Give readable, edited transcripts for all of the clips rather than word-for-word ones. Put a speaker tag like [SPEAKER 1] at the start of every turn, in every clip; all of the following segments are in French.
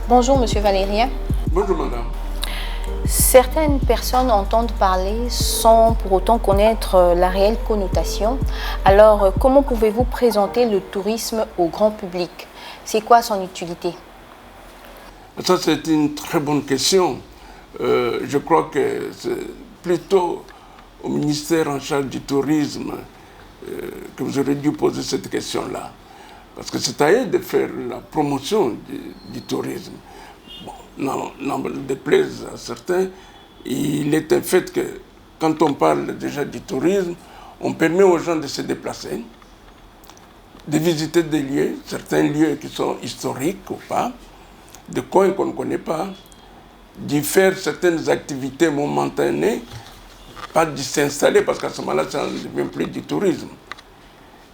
[SPEAKER 1] Bonjour Monsieur Valérien.
[SPEAKER 2] Bonjour madame.
[SPEAKER 1] Certaines personnes entendent parler sans pour autant connaître la réelle connotation. Alors, comment pouvez-vous présenter le tourisme au grand public? C'est quoi son utilité?
[SPEAKER 2] Ça, c'est une très bonne question. Je crois que c'est plutôt au ministère en charge du tourisme que vous aurez dû poser cette question-là. Parce que c'est à eux de faire la promotion du tourisme. Bon, n'en déplaise à certains, il est un fait que quand on parle déjà du tourisme, on permet aux gens de se déplacer, de visiter des lieux, certains lieux qui sont historiques ou pas, de coins qu'on ne connaît pas, d'y faire certaines activités momentanées, pas d'y s'installer parce qu'à ce moment-là, ça ne devient plus du tourisme.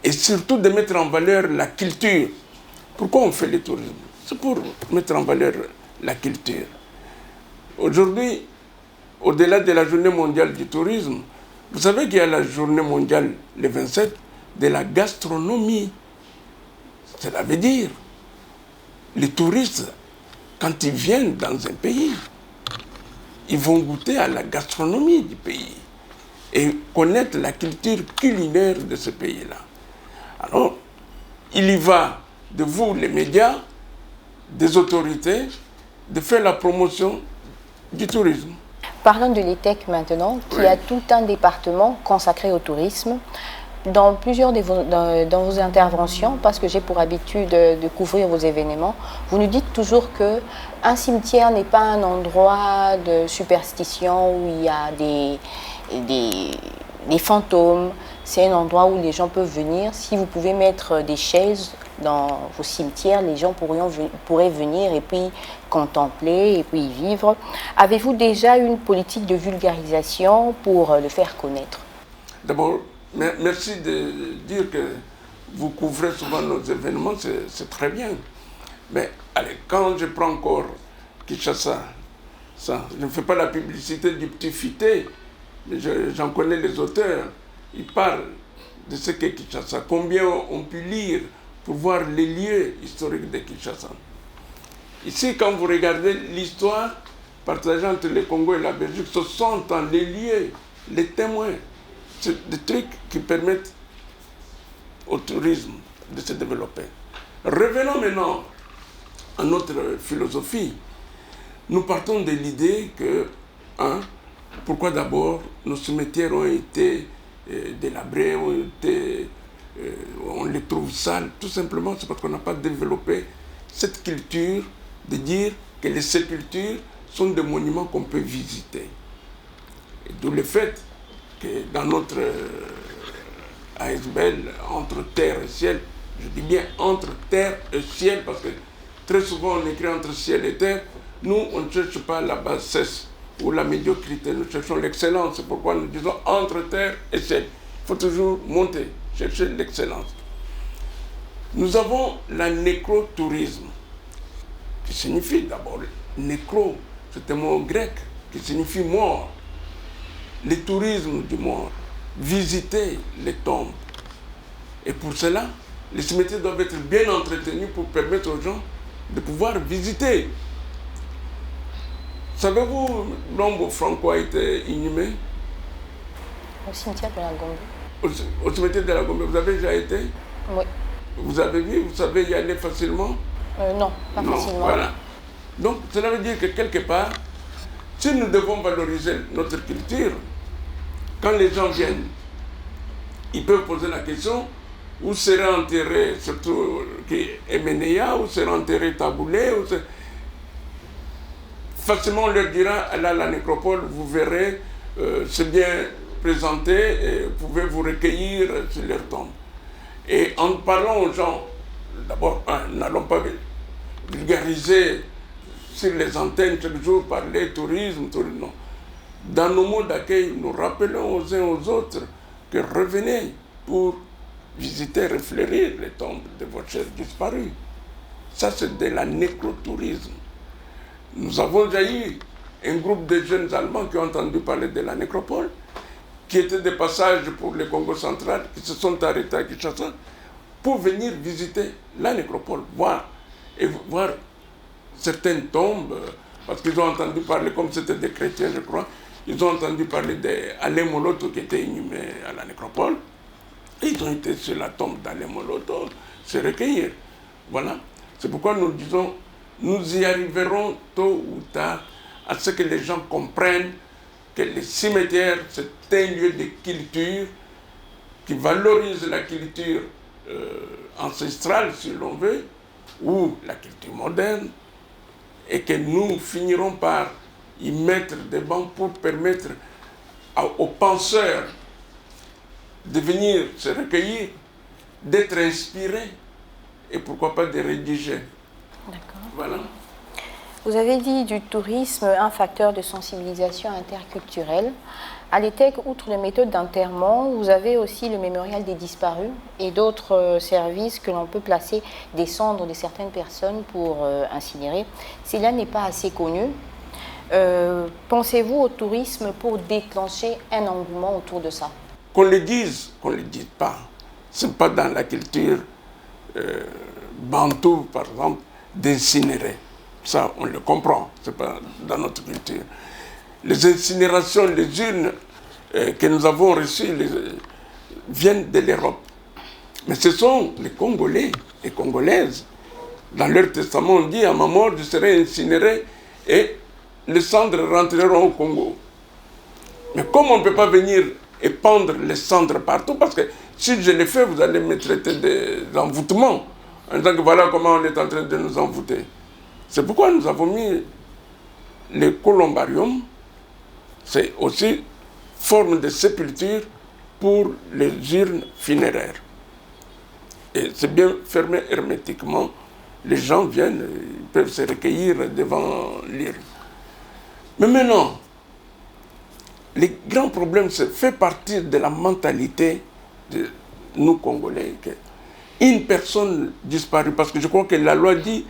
[SPEAKER 2] Et surtout de mettre en valeur la culture. Pourquoi on fait le tourisme? C'est pour mettre en valeur la culture. Aujourd'hui, au-delà de la journée mondiale du tourisme, vous savez qu'il y a la journée mondiale, le 27, de la gastronomie. Cela veut dire, les touristes, quand ils viennent dans un pays, ils vont goûter à la gastronomie du pays et connaître la culture culinaire de ce pays-là. Alors, il y va de vous, les médias, des autorités, de faire la promotion du tourisme.
[SPEAKER 1] Parlons de l'ETEC maintenant, qui a tout un département consacré au tourisme. Dans plusieurs dans vos interventions, parce que j'ai pour habitude de couvrir vos événements, vous nous dites toujours qu'un cimetière n'est pas un endroit de superstition où il y a des fantômes. C'est un endroit où les gens peuvent venir. Si vous pouvez mettre des chaises dans vos cimetières, les gens pourraient venir et puis contempler et puis y vivre. Avez-vous déjà une politique de vulgarisation pour le faire connaître?
[SPEAKER 2] D'abord, merci de dire que vous couvrez souvent nos événements, c'est très bien. Mais allez, quand je prends encore Kinshasa, ça, je ne fais pas la publicité du petit fité, mais j'en connais les auteurs. Ils parlent de ce qu'est Kinshasa, combien on peut lire pour voir les lieux historiques de Kinshasa. Ici, quand vous regardez l'histoire partagée entre le Congo et la Belgique, ce sont dans les lieux, les témoins. C'est des trucs qui permettent au tourisme de se développer. Revenons maintenant à notre philosophie. Nous partons de l'idée que, pourquoi d'abord nos cimetières ont été délabrés, on les trouve sales? Tout simplement, c'est parce qu'on n'a pas développé cette culture de dire que les sépultures sont des monuments qu'on peut visiter. Et d'où le fait que dans notre ASBL, entre terre et ciel, je dis bien entre terre et ciel, parce que très souvent on écrit entre ciel et terre, nous on ne cherche pas la bassesse ou la médiocrité, nous cherchons l'excellence. C'est pourquoi nous disons entre terre et ciel. Il faut toujours monter, chercher l'excellence. Nous avons la nécrotourisme, qui signifie d'abord nécro, c'est un mot grec qui signifie mort. Le tourisme du mort, visiter les tombes. Et pour cela, les cimetières doivent être bien entretenus pour permettre aux gens de pouvoir visiter. Savez-vous, Lombo Franco a été inhumé
[SPEAKER 1] Au cimetière de la Gombe.
[SPEAKER 2] Au cimetière de la Gombe, vous avez déjà été?
[SPEAKER 1] Oui.
[SPEAKER 2] Vous avez vu, vous savez y aller facilement?
[SPEAKER 1] Non, pas facilement.
[SPEAKER 2] Voilà. Donc, cela veut dire que quelque part, si nous devons valoriser notre culture, quand les gens viennent, ils peuvent poser la question, où sera enterré, surtout Emeneya, où sera enterré Taboulé, facilement on leur dira, allez à la nécropole, vous verrez, c'est bien présenté, et vous pouvez vous recueillir sur leur tombe. Et en parlant aux gens, d'abord, n'allons pas vulgariser sur les antennes chaque jour, parler tourisme, non. Dans nos mots d'accueil, nous rappelons aux uns aux autres que revenez pour visiter, refleurir les tombes de vos chers disparus. Ça, c'est de la nécrotourisme. Nous avons déjà eu un groupe de jeunes Allemands qui ont entendu parler de la nécropole, qui étaient de passage pour le Congo central, qui se sont arrêtés à Kinshasa pour venir visiter la nécropole, voir certaines tombes, parce qu'ils ont entendu parler, comme c'était des chrétiens, je crois, ils ont entendu parler d'Alain Moloto qui était inhumé à la nécropole. Et ils ont été sur la tombe d'Alain Moloto se recueillir. Voilà. C'est pourquoi nous disons, nous y arriverons tôt ou tard à ce que les gens comprennent que les cimetières, c'est un lieu de culture qui valorise la culture ancestrale, si l'on veut, ou la culture moderne, et que nous finirons par y mettre des bancs pour permettre aux penseurs de venir se recueillir, d'être inspirés, et pourquoi pas de rédiger.
[SPEAKER 1] D'accord.
[SPEAKER 2] Voilà.
[SPEAKER 1] Vous avez dit du tourisme un facteur de sensibilisation interculturelle. À l'ETEC, outre les méthodes d'enterrement, vous avez aussi le mémorial des disparus et d'autres services que l'on peut placer des cendres de certaines personnes pour incinérer. Cela n'est pas assez connu. Pensez-vous au tourisme pour déclencher un engouement autour de ça?
[SPEAKER 2] Qu'on le dise pas. Ce n'est pas dans la culture bantoue, par exemple, d'incinérer. Ça, on le comprend. Ce n'est pas dans notre culture. Les incinérations, les urnes que nous avons reçues viennent de l'Europe. Mais ce sont les Congolais et Congolaises. Dans leur testament, on dit, à ma mort, je serai incinéré et les cendres rentreront au Congo. Mais comme on ne peut pas venir épandre les cendres partout, parce que si je le fais, vous allez me traiter d'envoûtement. En disant que voilà comment on est en train de nous envoûter. C'est pourquoi nous avons mis les columbariums. C'est aussi forme de sépulture pour les urnes funéraires. Et c'est bien fermé hermétiquement. Les gens viennent, ils peuvent se recueillir devant l'urne. Mais maintenant, les grands problèmes, c'est fait partie de la mentalité de nous Congolais. Une personne disparue, parce que je crois que la loi dit,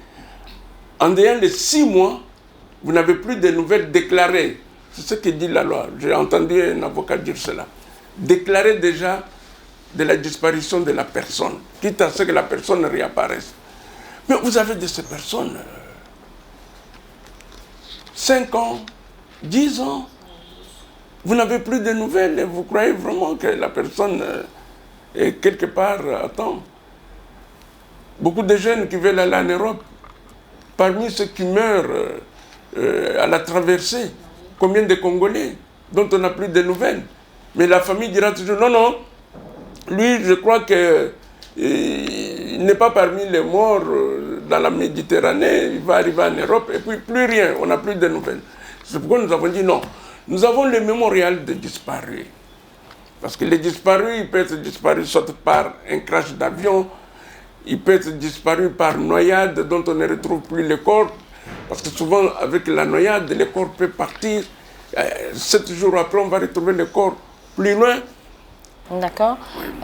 [SPEAKER 2] en dehors de 6 mois, vous n'avez plus de nouvelles déclarées. C'est ce que dit la loi. J'ai entendu un avocat dire cela. Déclarer déjà de la disparition de la personne, quitte à ce que la personne réapparaisse. Mais vous avez de ces personnes 5 ans, 10 ans, vous n'avez plus de nouvelles et vous croyez vraiment que la personne est quelque part. Attends. Beaucoup de jeunes qui veulent aller en Europe, parmi ceux qui meurent à la traversée, combien de Congolais dont on n'a plus de nouvelles? Mais la famille dira toujours, non, non, lui, je crois qu'il n'est pas parmi les morts dans la Méditerranée, il va arriver en Europe, et puis plus rien, on n'a plus de nouvelles. C'est pourquoi nous avons dit non. Nous avons le mémorial des disparus. Parce que les disparus, ils peuvent être disparus soit par un crash d'avion, il peut être disparu par noyade dont on ne retrouve plus le corps. Parce que souvent, avec la noyade, le corps peut partir. 7 jours après, on va retrouver le corps plus loin.
[SPEAKER 1] D'accord.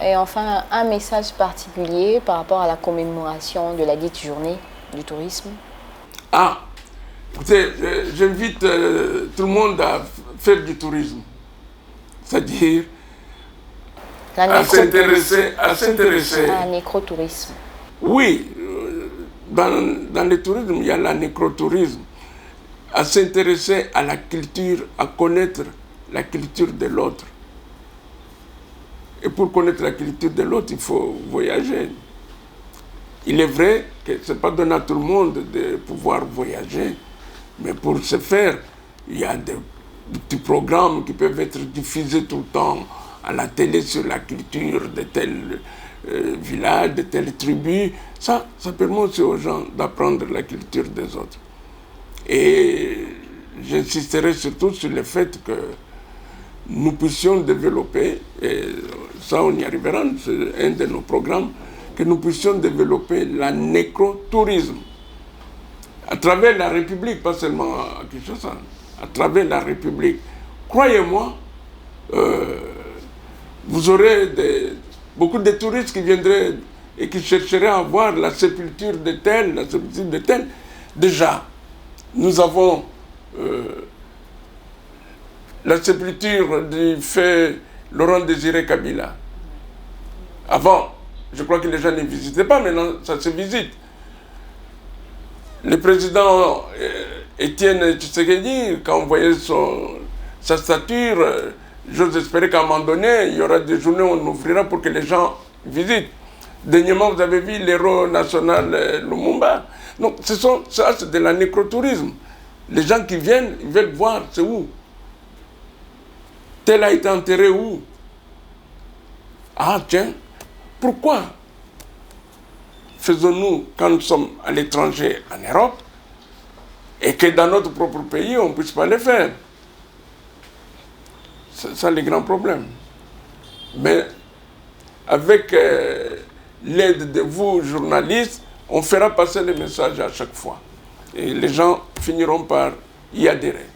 [SPEAKER 1] Et enfin, un message particulier par rapport à la commémoration de la dite journée du tourisme.
[SPEAKER 2] Ah, écoutez, j'invite tout le monde à faire du tourisme. C'est-à-dire à s'intéresser
[SPEAKER 1] à un nécrotourisme.
[SPEAKER 2] Oui, dans le tourisme, il y a la nécrotourisme. À s'intéresser à la culture, à connaître la culture de l'autre. Et pour connaître la culture de l'autre, il faut voyager. Il est vrai que ce n'est pas donné à tout le monde de pouvoir voyager, mais pour ce faire, il y a des petits programmes qui peuvent être diffusés tout le temps à la télé sur la culture de tel village, de telle tribu. Ça permet aussi aux gens d'apprendre la culture des autres. Et j'insisterai surtout sur le fait que nous puissions développer, et ça on y arrivera, c'est un de nos programmes, que nous puissions développer la nécrotourisme à travers la République, pas seulement à Kinshasa, à travers la République. Croyez-moi, vous aurez beaucoup de touristes qui viendraient et qui chercheraient à voir la sépulture de tel, la sépulture de tel. Déjà, nous avons la sépulture du fait Laurent-Désiré Kabila. Avant, je crois que les gens ne visitaient pas, maintenant ça se visite. Le président Étienne Tshisekedi, quand on voyait sa stature, j'ose espérer qu'à un moment donné, il y aura des journées où on ouvrira pour que les gens visitent. Dernièrement, vous avez vu l'héros national Lumumba. Donc, ça, c'est de la nécrotourisme. Les gens qui viennent, ils veulent voir, c'est où. Tel a été enterré où? Ah, tiens, pourquoi faisons-nous, quand nous sommes à l'étranger, en Europe, et que dans notre propre pays, on ne puisse pas le faire? C'est ça le grand problème. Mais avec l'aide de vous, journalistes, on fera passer le message à chaque fois. Et les gens finiront par y adhérer.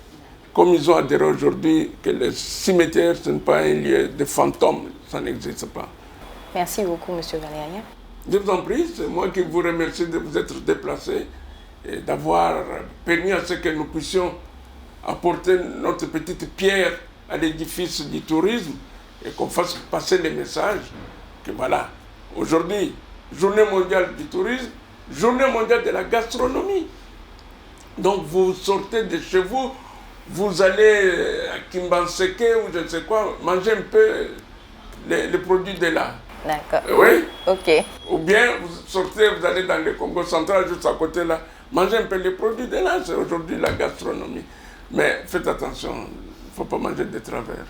[SPEAKER 2] Comme ils ont adhéré aujourd'hui que le cimetière, ce n'est pas un lieu de fantômes, ça n'existe pas.
[SPEAKER 1] Merci beaucoup, M. Valérien.
[SPEAKER 2] Je vous en prie, c'est moi qui vous remercie de vous être déplacé et d'avoir permis à ce que nous puissions apporter notre petite pierre à l'édifice du tourisme et qu'on fasse passer les messages que voilà, aujourd'hui, journée mondiale du tourisme, journée mondiale de la gastronomie. Donc vous sortez de chez vous, vous allez à Kimbanseke ou je ne sais quoi, manger un peu les produits de là.
[SPEAKER 1] D'accord.
[SPEAKER 2] Oui.
[SPEAKER 1] Ok.
[SPEAKER 2] Ou bien vous sortez, vous allez dans le Congo central, juste à côté là, manger un peu les produits de là, c'est aujourd'hui la gastronomie. Mais faites attention, il ne faut pas manger de travers.